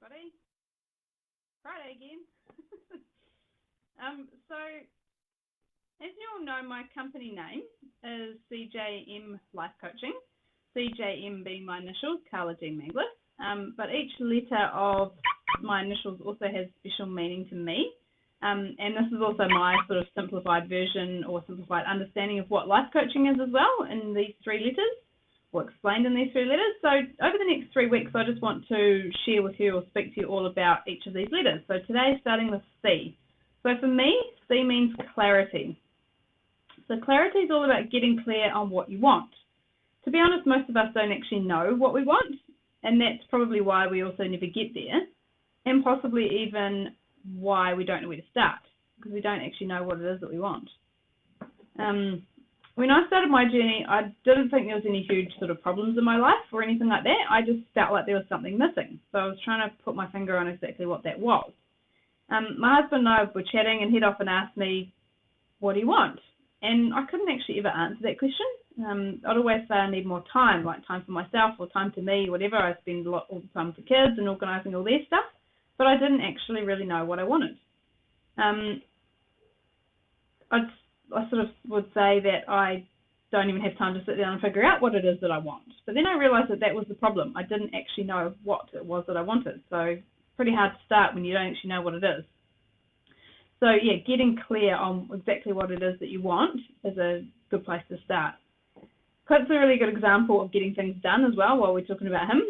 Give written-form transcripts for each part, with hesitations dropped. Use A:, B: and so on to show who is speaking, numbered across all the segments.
A: everybody. Friday again. So, as you all know, my company name is CJM Life Coaching, CJM being my initials, Carla Jean Manglis. But each letter of my initials also has special meaning to me. And this is also my sort of simplified version or simplified understanding of what life coaching is as well in these three letters, or explained in these three letters. So over the next 3 weeks, I just want to share with you or speak to you all about each of these letters. So today, starting with C. So for me, C means clarity. So clarity is all about getting clear on what you want. To be honest, most of us don't actually know what we want, and that's probably why we also never get there, and possibly even why we don't know where to start, because we don't actually know what it is that we want. When I started my journey, I didn't think there was any huge sort of problems in my life or anything like that. I just felt like there was something missing. So I was trying to put my finger on exactly what that was. My husband and I were chatting, and he'd often ask me, what do you want? And I couldn't actually ever answer that question. I'd always say I need more time, like time for myself or time to me, whatever. I spend all the time for kids and organising all their stuff, but I didn't actually really know what I wanted. I sort of would say that I don't even have time to sit down and figure out what it is that I want. But then I realised that that was the problem. I didn't actually know what it was that I wanted. So it's pretty hard to start when you don't actually know what it is. So yeah, getting clear on exactly what it is that you want is a good place to start. Clint's a really good example of getting things done as well while we're talking about him,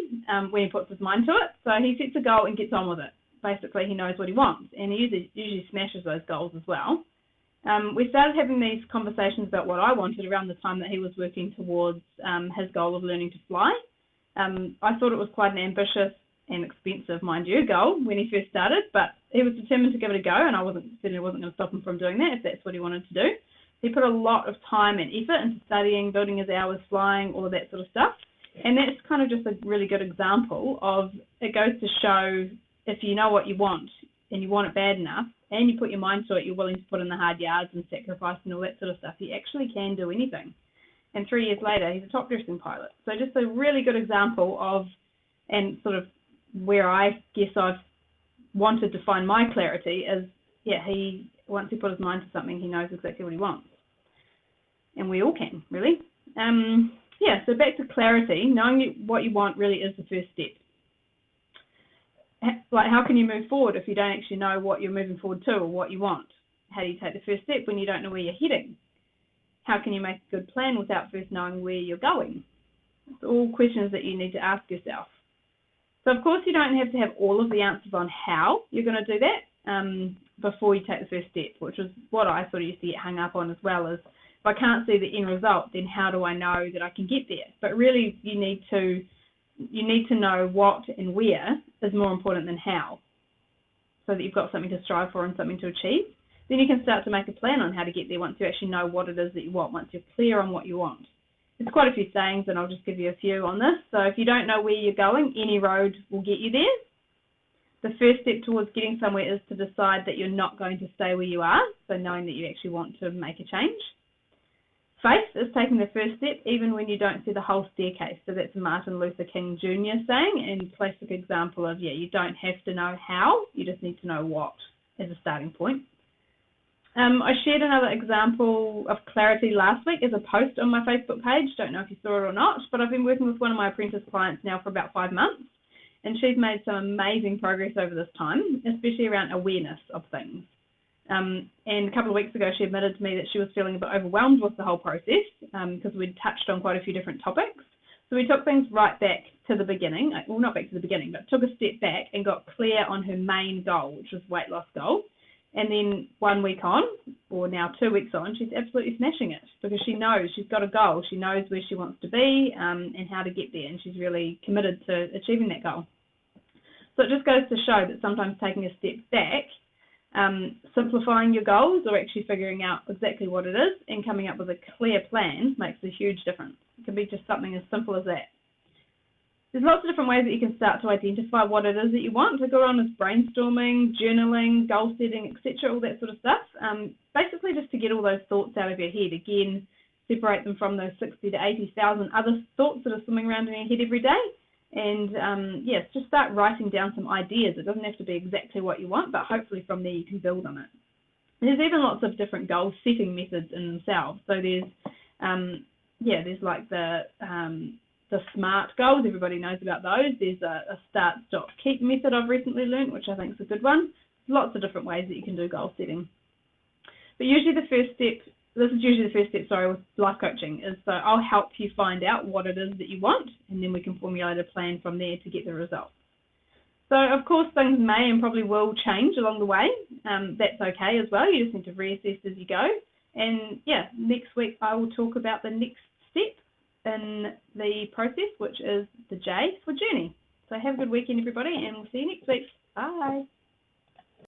A: when he puts his mind to it. So he sets a goal and gets on with it. Basically, he knows what he wants, and he usually smashes those goals as well. We started having these conversations about what I wanted around the time that he was working towards his goal of learning to fly. I thought it was quite an ambitious and expensive, mind you, goal when he first started, but he was determined to give it a go, and I certainly wasn't going to stop him from doing that if that's what he wanted to do. He put a lot of time and effort into studying, building his hours, flying, all of that sort of stuff, and that's kind of just a really good example of, it goes to show if you know what you want and you want it bad enough, and you put your mind to it, you're willing to put in the hard yards and sacrifice and all that sort of stuff, you actually can do anything. And 3 years later, he's a top dressing pilot. So just a really good example of, and sort of where I guess I've wanted to find my clarity is, yeah, once he put his mind to something, he knows exactly what he wants. And we all can, really. Yeah, so back to clarity, knowing what you want really is the first step. Like, how can you move forward if you don't actually know what you're moving forward to or what you want? How do you take the first step when you don't know where you're heading? How can you make a good plan without first knowing where you're going? It's all questions that you need to ask yourself. So, of course, you don't have to have all of the answers on how you're going to do that before you take the first step, which is what I sort of used to get hung up on as well, is if I can't see the end result, then how do I know that I can get there? But really, you need to know what and where is more important than how, so that you've got something to strive for and something to achieve. Then you can start to make a plan on how to get there once you actually know what it is that you want, once you're clear on what you want. There's quite a few sayings, and I'll just give you a few on this. So if you don't know where you're going, any road will get you there. The first step towards getting somewhere is to decide that you're not going to stay where you are, so knowing that you actually want to make a change. Faith is taking the first step even when you don't see the whole staircase. So that's Martin Luther King Jr. saying, and classic example of, yeah, you don't have to know how, you just need to know what as a starting point. I shared another example of clarity last week as a post on my Facebook page. Don't know if you saw it or not, but I've been working with one of my apprentice clients now for about 5 months, and she's made some amazing progress over this time, especially around awareness of things. And a couple of weeks ago, she admitted to me that she was feeling a bit overwhelmed with the whole process because we'd touched on quite a few different topics. So we took things right back to the beginning, well, not back to the beginning, but took a step back and got clear on her main goal, which was weight loss goal. And then 1 week on, or now 2 weeks on, she's absolutely smashing it because she knows she's got a goal. She knows where she wants to be and how to get there, and she's really committed to achieving that goal. So it just goes to show that sometimes taking a step back, simplifying your goals or actually figuring out exactly what it is and coming up with a clear plan makes a huge difference. It can be just something as simple as that. There's lots of different ways that you can start to identify what it is that you want. So go on with brainstorming, journaling, goal setting, etc., all that sort of stuff. Basically just to get all those thoughts out of your head. Again, separate them from those 60 to 80,000 other thoughts that are swimming around in your head every day And yes, just start writing down some ideas. It doesn't have to be exactly what you want, but hopefully from there you can build on it. There's even lots of different goal setting methods in themselves. So there's there's like the SMART goals. Everybody knows about those. There's a start, stop, keep method I've recently learned, which I think is a good one. Lots of different ways that you can do goal setting. But usually the first step, with life coaching, is so I'll help you find out what it is that you want, and then we can formulate a plan from there to get the results. So, of course, things may and probably will change along the way. That's okay as well. You just need to reassess as you go. And, yeah, next week I will talk about the next step in the process, which is the J for journey. So have a good weekend, everybody, and we'll see you next week. Bye.